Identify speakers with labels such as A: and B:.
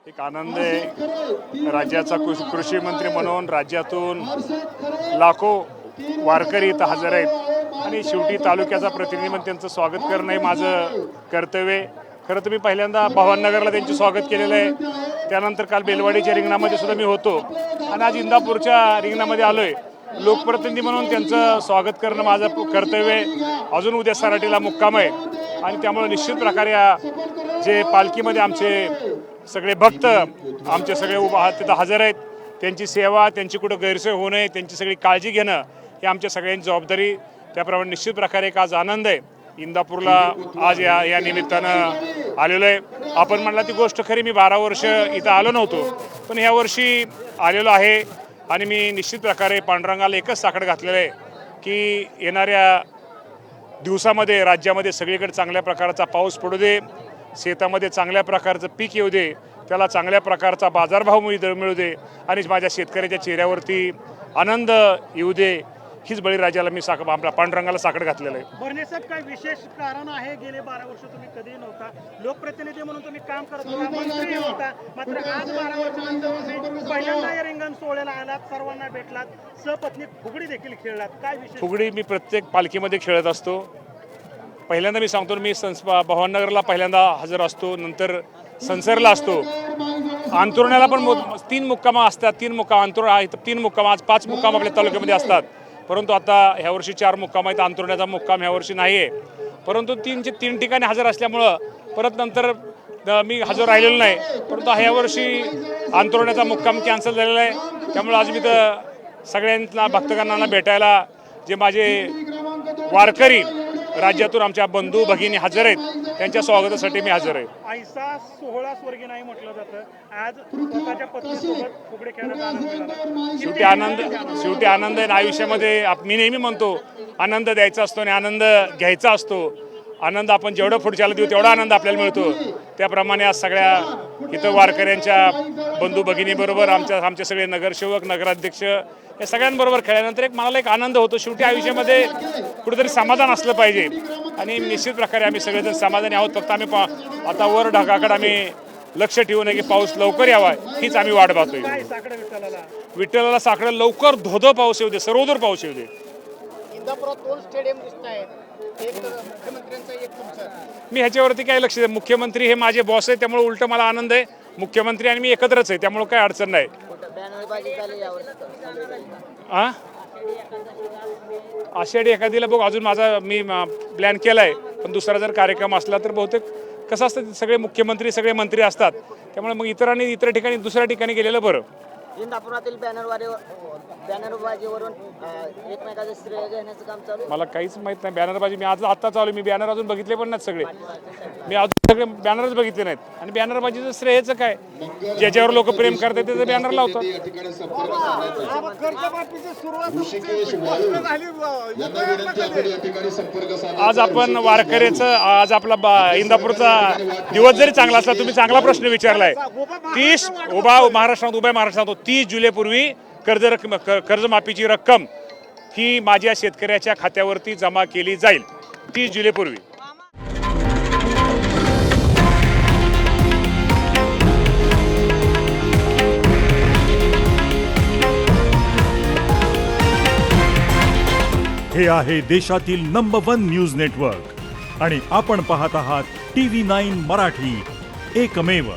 A: एक आनंद आहे राज्याचा कृषी मंत्री म्हणून राज्यातून लाखो वारकरी इथं हजर आहेत आणि शेवटी तालुक्याचा प्रतिनिधी म्हणून त्यांचं स्वागत करणं हे माझं कर्तव्य आहे. खरं तर मी पहिल्यांदा भवाननगरला त्यांचं स्वागत केलेलं आहे. त्यानंतर काल बेलवाडीच्या रिंगणामध्ये सुद्धा मी होतो आणि आज इंदापूरच्या रिंगणामध्ये आलो आहे. लोकप्रतिनिधी म्हणून त्यांचं स्वागत करणं माझं कर्तव्य आहे. अजून उद्या सराटीला मुक्काम आहे आणि त्यामुळे निश्चित प्रकारे जे पालखीमध्ये आमचे सगळे भक्त आमचे सगळे तिथं हजर आहेत, त्यांची सेवा, त्यांची कुठं गैरसोय होऊ नये, त्यांची सगळी काळजी घेणं ही आमच्या सगळ्यांची जबाबदारी. त्याप्रमाणे निश्चित प्रकारे एक आज आनंद आहे. इंदापूरला आज या निमित्तानं आलेलो आहे. आपण म्हणला ती गोष्ट खरी, मी 12 वर्ष इथं आलो नव्हतो, पण ह्या वर्षी आलेलो आहे आणि मी निश्चित प्रकारे पांडुरंगाला एकच साकडं घातलेलं आहे की येणाऱ्या दिवसामध्ये राज्यामध्ये सगळीकडे चांगल्या प्रकारचा पाऊस पडू दे, शेतामध्ये चांगल्या प्रकारचं पीक येऊ दे, त्याला चांगल्या प्रकारचा बाजारभाव मिळू दे आणि माझ्या शेतकऱ्याच्या चेहऱ्यावरती आनंद येऊ दे. हीच बळीराजाला मी आपल्या पांडुरंगाला साकडं घातलेलं आहे.
B: भरणे साहेब, काय विशेष कारण आहे? गेले 12 वर्ष तुम्ही कधी नव्हता, लोकप्रतिनिधी म्हणून तुम्ही काम करत होता, मंत्री होता, मात्र आज 12 वर्षानंतर तुम्ही पहिल्यांदा या रिंगण सोहळ्याला आलात, सर्वांना भेटलात, सपत्नीक फुगडी देखील खेळलात. काय विशेष?
A: फुगडी मी प्रत्येक पालखीमध्ये खेळत असतो. पहिल्यांदा मी सांगतो, मी भवाननगरला पहिल्यांदा हजर असतो, नंतर संसरला असतो. अंतुर्ण्याला पण 3 मुक्कामा असतात. 3 मुक्काम अंतुर आहेत, 3 मुक्काम, आज 5 मुक्काम आपल्या तालुक्यामध्ये असतात. परंतु आता ह्या वर्षी 4 मुक्काम आहेत. अंतुर्ण्याचा मुक्काम ह्या वर्षी नाही आहे, परंतु 3 ठिकाणी हजर असल्यामुळं परत नंतर मी हजर राहिलेलो नाही. परंतु ह्या वर्षी अंतुर्ण्याचा मुक्काम कॅन्सल झालेला आहे. त्यामुळे आज मी तर सगळ्यांना भक्तगणांना भेटायला जे माझे वारकरी राज्यातून आमच्या बंधू भगिनी हजर आहेत, त्यांच्या स्वागतासाठी मी हजर आहे.
B: ऐसा सोहळा स्वर्गीय नाही म्हटलं जातं. आज स्वतःच्या पत्नीसोबत फुगडी खेळण्यात आनंद मिळाला.
A: शेवटी आनंद आहे आयुष्यामध्ये. मी नेहमी म्हणतो, आनंद द्यायचा असतो आणि आनंद घ्यायचा असतो. आनंद आपण जेवढं पुढच्याला देऊ तेवढा आनंद आपल्याला मिळतो. त्याप्रमाणे आज सगळ्या इथं वारकऱ्यांच्या बंधू भगिनीबरोबर आमचे सगळे नगरसेवक, नगराध्यक्ष या सगळ्यांबरोबर खेळल्यानंतर मनाला एक आनंद होतो. शेवटी आयुष्यामध्ये कुठेतरी समाधान असलं पाहिजे आणि निश्चित प्रकारे आम्ही सगळेजण समाधानी आहोत. फक्त आम्ही आता वर ढगाकडे आम्ही लक्ष ठेवू नये की पाऊस लवकर यावा, हीच आम्ही वाट पाहतोय. विठ्ठलाला साकडं लवकर धोधो पाऊस येऊ दे, सर्वदूर पाऊस येऊ दे.
B: इंदापुरात 2 स्टेडियम दिसत आहेत, एक मुख्यमंत्र्यांचा, एक तुमचा.
A: मी ह्याच्यावरती काय लक्ष दे. मुख्यमंत्री हे माझे बॉस आहे, त्यामुळे उलट मला आनंद आहे. मुख्यमंत्री आणि मी एकत्रच आहे, त्यामुळे काय अडचण नाही. आषाढी एखादीला बघ, अजून मी प्लॅन केलाय, पण दुसरा जर कार्यक्रम असला तर बहुतेक कसं असतं, सगळे मुख्यमंत्री सगळे मंत्री असतात, त्यामुळे मग इतर ठिकाणी दुसऱ्या ठिकाणी गेलेलं बरं.
C: इंदापुरातील बॅनरबाजीवरून एकमेकाचं श्रेय घेण्याचं काम चालू.
A: मला काहीच माहित नाही बॅनरबाजी. मी आता चालू, मी बॅनर अजून बघितले पण नाहीत सगळे. मी अजून सगळे बॅनरच बघितले नाहीत. आणि बॅनरबाजीचं श्रेयचं काय? ज्याच्यावर लोक प्रेम करतात त्याचं बॅनर लावतात. आज आपण वारकऱ्याचं, आज आपला इंदापूरचा दिवस जरी चांगला असला, तुम्ही चांगला प्रश्न विचारलाय. 30 महाराष्ट्रात 30 जुलैपूर्वी कर्जमाफीची रक्कम ही माझ्या शेतकऱ्याच्या खात्यावरती जमा केली जाईल 30 जुलैपूर्वी.
D: हे आहे देशातील नंबर 1 न्यूज नेटवर्क आणि आपण पाहत आहात TV9 मराठी, एकमेव.